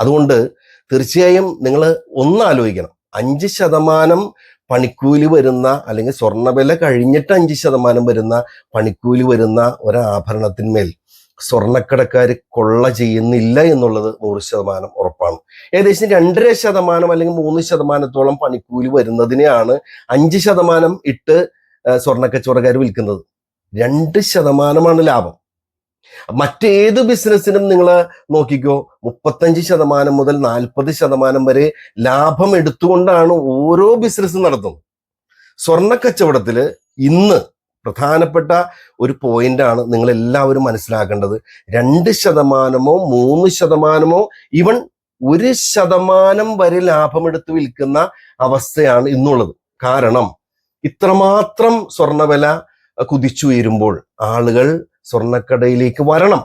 അതുകൊണ്ട് തീർച്ചയായും നിങ്ങൾ ഒന്നാലോചിക്കണം. 5% പണിക്കൂലി വരുന്ന, അല്ലെങ്കിൽ സ്വർണ്ണവില കഴിഞ്ഞിട്ട് 5% വരുന്ന പണിക്കൂലി വരുന്ന ഒരാഭരണത്തിന്മേൽ സ്വർണ്ണക്കടക്കാർ കൊള്ള ചെയ്യുന്നില്ല എന്നുള്ളത് 100% ഉറപ്പാണ്. ഏകദേശം 2.5% അല്ലെങ്കിൽ 3% പണിക്കൂലി വരുന്നതിനെയാണ് 5% ഇട്ട് സ്വർണ്ണക്കച്ചവടക്കാർ വിൽക്കുന്നത്. 2% ലാഭം. മറ്റേത് ബിസിനസ്സിനും നിങ്ങൾ നോക്കിക്കോ, 35% മുതൽ 40% വരെ ലാഭം എടുത്തുകൊണ്ടാണ് ഓരോ ബിസിനസ്സും നടത്തുന്നത്. സ്വർണ്ണക്കച്ചവടത്തിൽ ഇന്ന് പ്രധാനപ്പെട്ട ഒരു പോയിന്റാണ് നിങ്ങൾ എല്ലാവരും മനസ്സിലാക്കേണ്ടത്. 2%, 3%, ഈവൻ 1% വരെ ലാഭമെടുത്ത് വിൽക്കുന്ന അവസ്ഥയാണ് ഇന്നുള്ളത്. കാരണം ഇത്രമാത്രം സ്വർണ്ണവില കുതിച്ചുയരുമ്പോൾ ആളുകൾ സ്വർണ്ണക്കടയിലേക്ക് വരണം,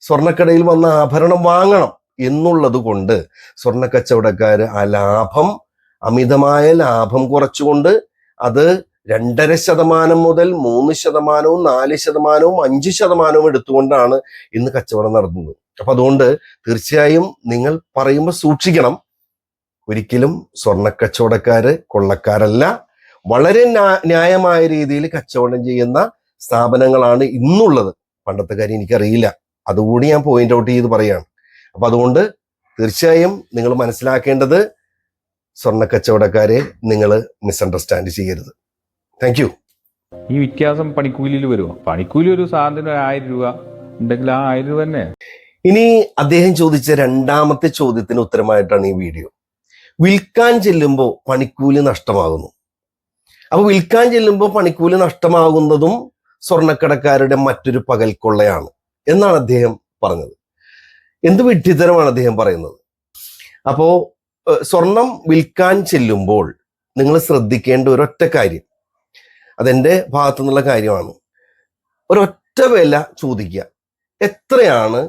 സ്വർണ്ണക്കടയിൽ വന്ന ആഭരണം വാങ്ങണം എന്നുള്ളത് കൊണ്ട് സ്വർണ്ണക്കച്ചവടക്കാര് ആ ലാഭം, അമിതമായ ലാഭം കുറച്ചുകൊണ്ട് അത് 2.5% മുതൽ 3%, 4%, 5% എടുത്തുകൊണ്ടാണ് ഇന്ന് കച്ചവടം നടത്തുന്നത്. അപ്പൊ അതുകൊണ്ട് തീർച്ചയായും നിങ്ങൾ പറയുമ്പോൾ സൂക്ഷിക്കണം. ഒരിക്കലും സ്വർണ്ണക്കച്ചവടക്കാര് കൊള്ളക്കാരല്ല. വളരെ ന്യായമായ രീതിയിൽ കച്ചവടം ചെയ്യുന്ന സ്ഥാപനങ്ങളാണ് ഇന്നുള്ളത്. പണ്ടത്തെ കാര്യം എനിക്കറിയില്ല, അതുകൂടി ഞാൻ പോയിന്റ് ഔട്ട് ചെയ്ത് പറയാണ്. അപ്പൊ അതുകൊണ്ട് തീർച്ചയായും നിങ്ങൾ മനസ്സിലാക്കേണ്ടത്, സ്വർണ്ണക്കച്ചവടക്കാരെ നിങ്ങൾ മിസ്അണ്ടർസ്റ്റാൻഡ് ചെയ്യരുത്. Thank you. ഈ വ്യത്യാസം പണിക്കൂലിയിൽ വരുമോ? പണിക്കൂലി ഒരു സാധനം 1000 രൂപ ഉണ്ടെങ്കിൽ ആ 1000 രൂപ തന്നെ. ഇനി അദ്ദേഹം ചോദിച്ച രണ്ടാമത്തെ ചോദ്യത്തിന് ഉത്തരമായിട്ടാണ് ഈ വീഡിയോ. വിൽക്കാൻ ചെല്ലുമ്പോൾ പണിക്കൂലി നഷ്ടമാകുന്നു. അപ്പൊ വിൽക്കാൻ ചെല്ലുമ്പോൾ പണിക്കൂലി നഷ്ടമാകുന്നതും സ്വർണ്ണക്കടക്കാരുടെ മറ്റൊരു പകൽക്കൊള്ളയാണ് എന്നാണ് അദ്ദേഹം പറഞ്ഞത്. എന്ത് വിഡ്ഢിത്തരമാണ് അദ്ദേഹം പറയുന്നത്. അപ്പോ സ്വർണം വിൽക്കാൻ ചെല്ലുമ്പോൾ നിങ്ങൾ ശ്രദ്ധിക്കേണ്ട ഒരൊറ്റ കാര്യം, അതെന്റെ ഭാഗത്തു നിന്നുള്ള കാര്യമാണ്. ഒരൊറ്റ വില ചോദിക്കുക. എത്രയാണ്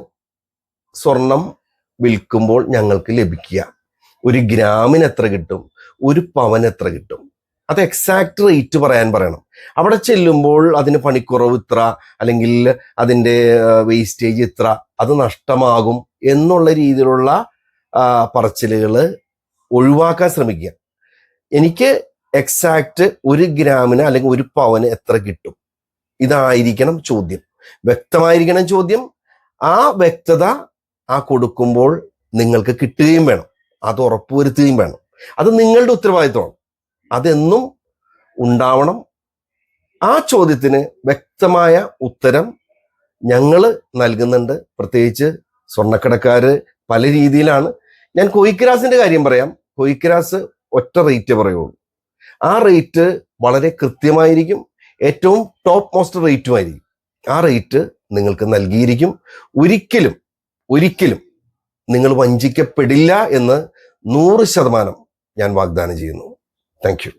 സ്വർണം വിൽക്കുമ്പോൾ ഞങ്ങൾക്ക് ലഭിക്കുക? 1 ഗ്രാമിന് എത്ര കിട്ടും? 1 പവന് എത്ര കിട്ടും? അത് എക്സാക്ട് റേറ്റ് പറയാൻ പറയണം. അവിടെ ചെല്ലുമ്പോൾ അതിന് പണിക്കുറവ് ഇത്ര, അല്ലെങ്കിൽ അതിൻ്റെ വേസ്റ്റേജ് ഇത്ര, അത് നഷ്ടമാകും എന്നുള്ള രീതിയിലുള്ള പറച്ചിലുകൾ ഒഴിവാക്കാൻ ശ്രമിക്കുക. എനിക്ക് എക്സാക്ട് 1 ഗ്രാമിന് അല്ലെങ്കിൽ 1 പവന് എത്ര കിട്ടും, ഇതായിരിക്കണം ചോദ്യം. വ്യക്തമായിരിക്കണം ചോദ്യം. ആ വ്യക്തത കൊടുക്കുമ്പോൾ നിങ്ങൾക്ക് കിട്ടുകയും വേണം, അത് ഉറപ്പുവരുത്തുകയും വേണം. അത് നിങ്ങളുടെ ഉത്തരവാദിത്വമാണ്. അതെന്നും ഉണ്ടാവണം. ആ ചോദ്യത്തിന് വ്യക്തമായ ഉത്തരം ഞങ്ങൾ നൽകുന്നുണ്ട്. പ്രത്യേകിച്ച് സ്വർണ്ണക്കടക്കാര് പല രീതിയിലാണ്. ഞാൻ കോയിക്കരാസിന്റെ കാര്യം പറയാം. കോയിക്കരാസ് ഒറ്റ റേറ്റ് പറയുള്ളൂ. ആ റേറ്റ് വളരെ കൃത്യമായിരിക്കും, ഏറ്റവും ടോപ്പ് മോസ്റ്റ് റേറ്റുമായിരിക്കും. ആ റേറ്റ് നിങ്ങൾക്ക് നൽകിയിരിക്കും. ഒരിക്കലും നിങ്ങൾ വഞ്ചിക്കപ്പെടില്ല എന്ന് 100% ഞാൻ വാഗ്ദാനം ചെയ്യുന്നു. Thank you.